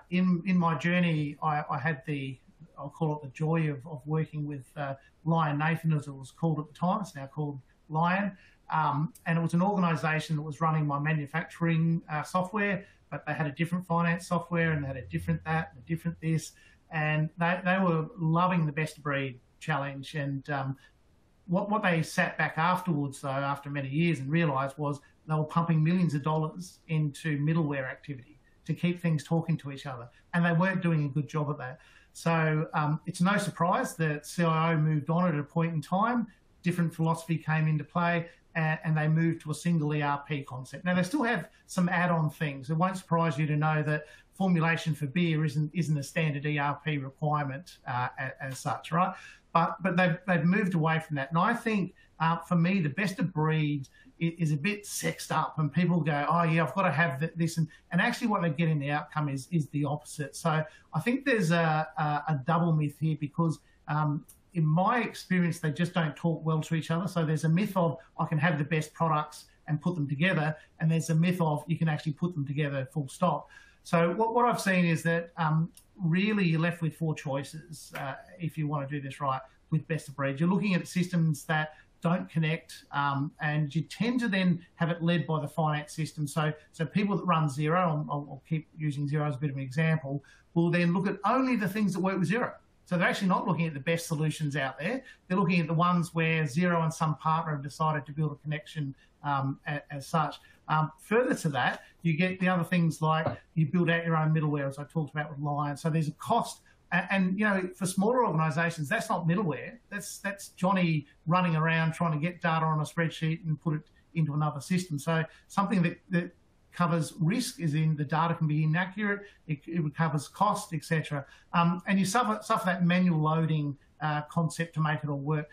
in my journey, I had I'll call it the joy of working with Lion Nathan, as it was called at the time. It's now called Lion. And it was an organisation that was running my manufacturing software, but they had a different finance software, and they had a different that, and a different this, and they were loving the best of breed challenge. And what they sat back afterwards, though, after many years, and realised was they were pumping millions of dollars into middleware activity to keep things talking to each other, and they weren't doing a good job at that. So it's no surprise that CIO moved on at a point in time. Different philosophy came into play, and they moved to a single ERP concept. Now, they still have some add-on things. It won't surprise you to know that formulation for beer isn't a standard ERP requirement as such, right? But they've moved away from that. And I think, for me, the best of breed is a bit sexed up, and people go, oh yeah, I've got to have this. And actually what they get in the outcome is the opposite. So I think there's a double myth here, because in my experience, they just don't talk well to each other. So there's a myth of I can have the best products and put them together, and there's a myth of you can actually put them together full stop. So what I've seen is that really you're left with four choices if you want to do this right with best of breed. You're looking at systems that don't connect, and you tend to then have it led by the finance system. So people that run Xero, I'll keep using Xero as a bit of an example, will then look at only the things that work with Xero. So they're actually not looking at the best solutions out there. They're looking at the ones where Xero and some partner have decided to build a connection as such. Further to that, you get the other things like you build out your own middleware, as I talked about with Lion. So there's a cost. And you know, for smaller organisations, that's not middleware. That's Johnny running around trying to get data on a spreadsheet and put it into another system. So something that covers risk, is in the data can be inaccurate, it covers cost, etc. And you suffer that manual loading concept to make it all work.